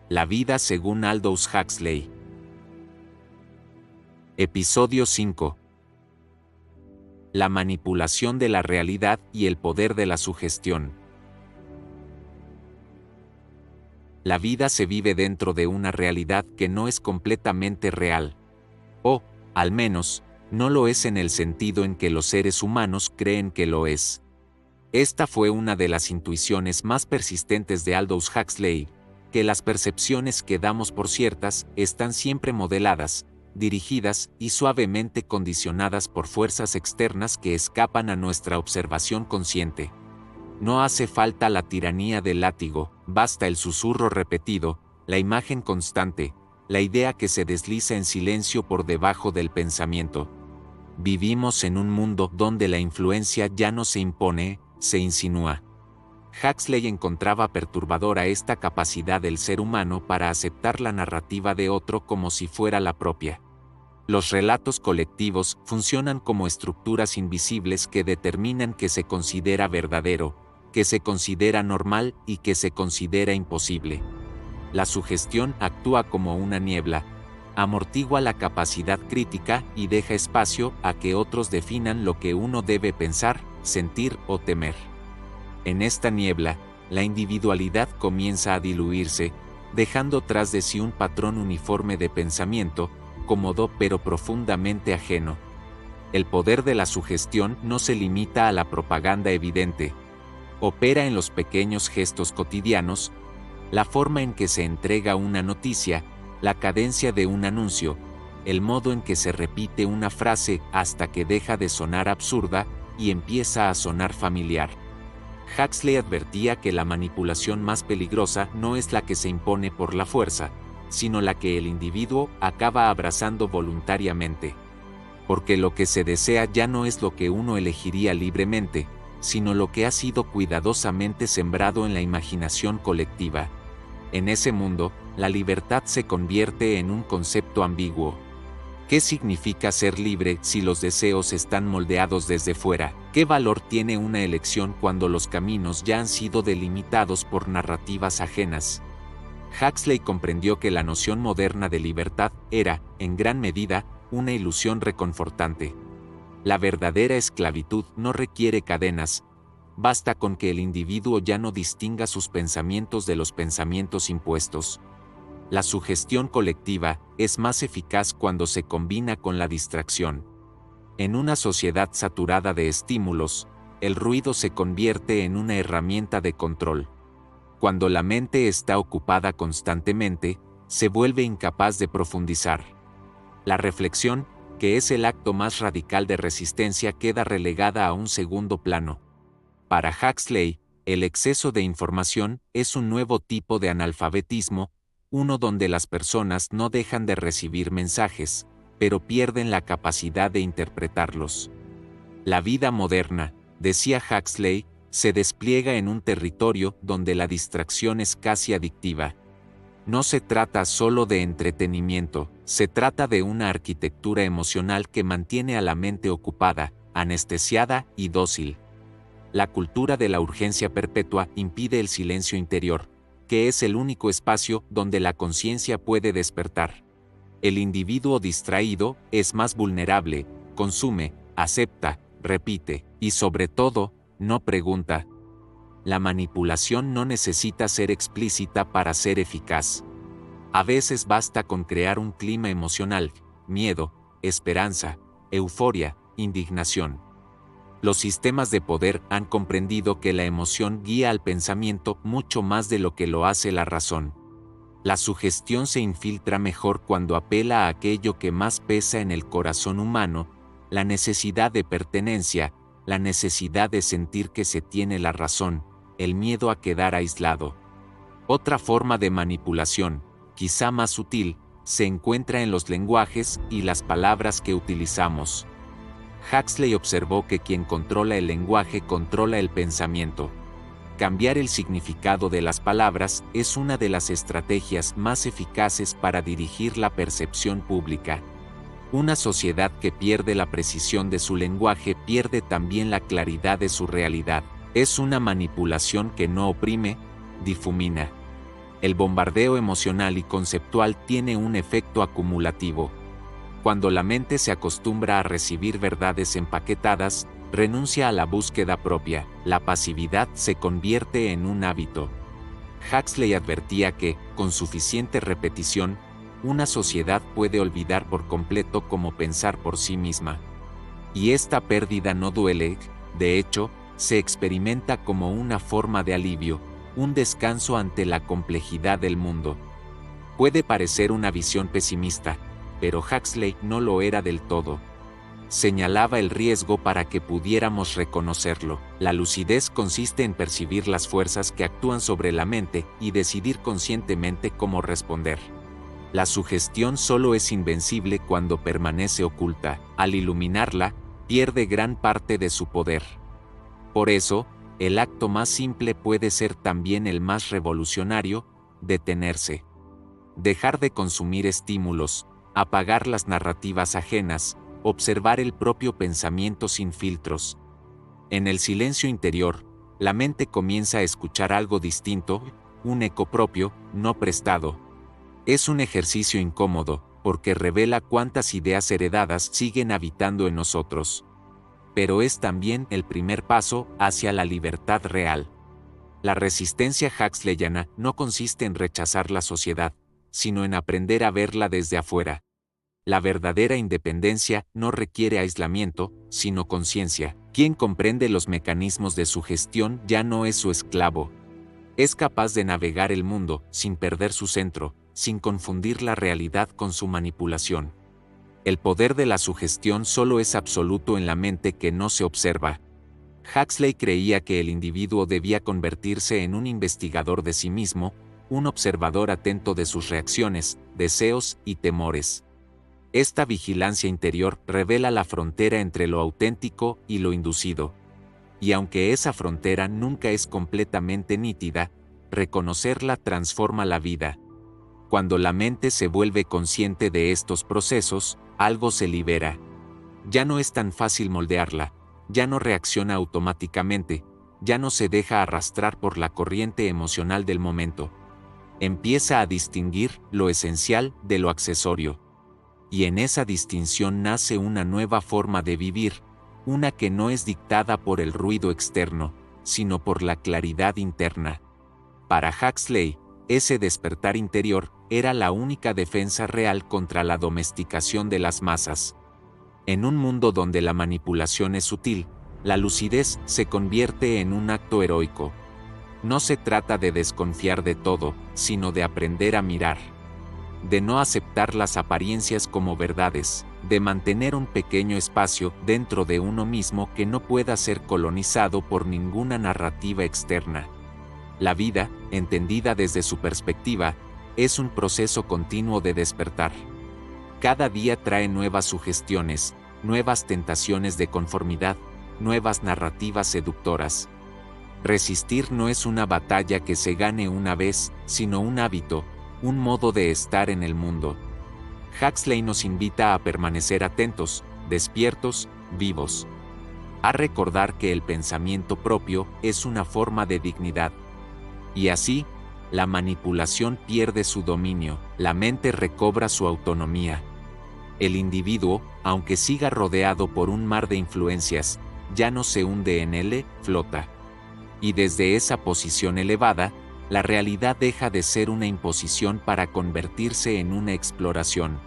La vida según Aldous Huxley. Episodio 5. La manipulación de la realidad y el poder de la sugestión. La vida se vive dentro de una realidad que no es completamente real. O, al menos, no lo es en el sentido en que los seres humanos creen que lo es. Esta fue una de las intuiciones más persistentes de Aldous Huxley, que las percepciones que damos por ciertas están siempre modeladas, dirigidas y suavemente condicionadas por fuerzas externas que escapan a nuestra observación consciente. No hace falta la tiranía del látigo, basta el susurro repetido, la imagen constante, la idea que se desliza en silencio por debajo del pensamiento. Vivimos en un mundo donde la influencia ya no se impone, se insinúa. Huxley encontraba perturbadora esta capacidad del ser humano para aceptar la narrativa de otro como si fuera la propia. Los relatos colectivos funcionan como estructuras invisibles que determinan qué se considera verdadero, qué se considera normal y qué se considera imposible. La sugestión actúa como una niebla, amortigua la capacidad crítica y deja espacio a que otros definan lo que uno debe pensar, sentir o temer. En esta niebla, la individualidad comienza a diluirse, dejando tras de sí un patrón uniforme de pensamiento, cómodo pero profundamente ajeno. El poder de la sugestión no se limita a la propaganda evidente. Opera en los pequeños gestos cotidianos, la forma en que se entrega una noticia, la cadencia de un anuncio, el modo en que se repite una frase hasta que deja de sonar absurda y empieza a sonar familiar. Huxley advertía que la manipulación más peligrosa no es la que se impone por la fuerza, sino la que el individuo acaba abrazando voluntariamente. Porque lo que se desea ya no es lo que uno elegiría libremente, sino lo que ha sido cuidadosamente sembrado en la imaginación colectiva. En ese mundo, la libertad se convierte en un concepto ambiguo. ¿Qué significa ser libre si los deseos están moldeados desde fuera? ¿Qué valor tiene una elección cuando los caminos ya han sido delimitados por narrativas ajenas? Huxley comprendió que la noción moderna de libertad era, en gran medida, una ilusión reconfortante. La verdadera esclavitud no requiere cadenas, basta con que el individuo ya no distinga sus pensamientos de los pensamientos impuestos. La sugestión colectiva es más eficaz cuando se combina con la distracción. En una sociedad saturada de estímulos, el ruido se convierte en una herramienta de control. Cuando la mente está ocupada constantemente, se vuelve incapaz de profundizar. La reflexión, que es el acto más radical de resistencia, queda relegada a un segundo plano. Para Huxley, el exceso de información es un nuevo tipo de analfabetismo, uno donde las personas no dejan de recibir mensajes, pero pierden la capacidad de interpretarlos. La vida moderna, decía Huxley, se despliega en un territorio donde la distracción es casi adictiva. No se trata solo de entretenimiento, se trata de una arquitectura emocional que mantiene a la mente ocupada, anestesiada y dócil. La cultura de la urgencia perpetua impide el silencio interior, que es el único espacio donde la conciencia puede despertar. El individuo distraído es más vulnerable, consume, acepta, repite, y sobre todo, no pregunta. La manipulación no necesita ser explícita para ser eficaz. A veces basta con crear un clima emocional, miedo, esperanza, euforia, indignación. Los sistemas de poder han comprendido que la emoción guía al pensamiento mucho más de lo que lo hace la razón. La sugestión se infiltra mejor cuando apela a aquello que más pesa en el corazón humano, la necesidad de pertenencia, la necesidad de sentir que se tiene la razón, el miedo a quedar aislado. Otra forma de manipulación, quizá más sutil, se encuentra en los lenguajes y las palabras que utilizamos. Huxley observó que quien controla el lenguaje controla el pensamiento. Cambiar el significado de las palabras es una de las estrategias más eficaces para dirigir la percepción pública. Una sociedad que pierde la precisión de su lenguaje pierde también la claridad de su realidad. Es una manipulación que no oprime, difumina. El bombardeo emocional y conceptual tiene un efecto acumulativo. Cuando la mente se acostumbra a recibir verdades empaquetadas, renuncia a la búsqueda propia, la pasividad se convierte en un hábito. Huxley advertía que, con suficiente repetición, una sociedad puede olvidar por completo cómo pensar por sí misma. Y esta pérdida no duele, de hecho, se experimenta como una forma de alivio, un descanso ante la complejidad del mundo. Puede parecer una visión pesimista, pero Huxley no lo era del todo. Señalaba el riesgo para que pudiéramos reconocerlo. La lucidez consiste en percibir las fuerzas que actúan sobre la mente y decidir conscientemente cómo responder. La sugestión solo es invencible cuando permanece oculta. Al iluminarla, pierde gran parte de su poder. Por eso, el acto más simple puede ser también el más revolucionario: detenerse. Dejar de consumir estímulos, apagar las narrativas ajenas, observar el propio pensamiento sin filtros. En el silencio interior, la mente comienza a escuchar algo distinto, un eco propio, no prestado. Es un ejercicio incómodo, porque revela cuántas ideas heredadas siguen habitando en nosotros. Pero es también el primer paso hacia la libertad real. La resistencia huxleyana no consiste en rechazar la sociedad, sino en aprender a verla desde afuera. La verdadera independencia no requiere aislamiento, sino conciencia. Quien comprende los mecanismos de su gestión ya no es su esclavo. Es capaz de navegar el mundo sin perder su centro, sin confundir la realidad con su manipulación. El poder de la sugestión solo es absoluto en la mente que no se observa. Huxley creía que el individuo debía convertirse en un investigador de sí mismo, un observador atento de sus reacciones, deseos y temores. Esta vigilancia interior revela la frontera entre lo auténtico y lo inducido. Y aunque esa frontera nunca es completamente nítida, reconocerla transforma la vida. Cuando la mente se vuelve consciente de estos procesos, algo se libera. Ya no es tan fácil moldearla, ya no reacciona automáticamente, ya no se deja arrastrar por la corriente emocional del momento. Empieza a distinguir lo esencial de lo accesorio. Y en esa distinción nace una nueva forma de vivir, una que no es dictada por el ruido externo, sino por la claridad interna. Para Huxley, ese despertar interior era la única defensa real contra la domesticación de las masas. En un mundo donde la manipulación es sutil, la lucidez se convierte en un acto heroico. No se trata de desconfiar de todo, sino de aprender a mirar. De no aceptar las apariencias como verdades, de mantener un pequeño espacio dentro de uno mismo que no pueda ser colonizado por ninguna narrativa externa. La vida, entendida desde su perspectiva, es un proceso continuo de despertar. Cada día trae nuevas sugestiones, nuevas tentaciones de conformidad, nuevas narrativas seductoras. Resistir no es una batalla que se gane una vez, sino un hábito, un modo de estar en el mundo. Huxley nos invita a permanecer atentos, despiertos, vivos. A recordar que el pensamiento propio es una forma de dignidad. Y así, la manipulación pierde su dominio, la mente recobra su autonomía. El individuo, aunque siga rodeado por un mar de influencias, ya no se hunde en él, flota. Y desde esa posición elevada, la realidad deja de ser una imposición para convertirse en una exploración.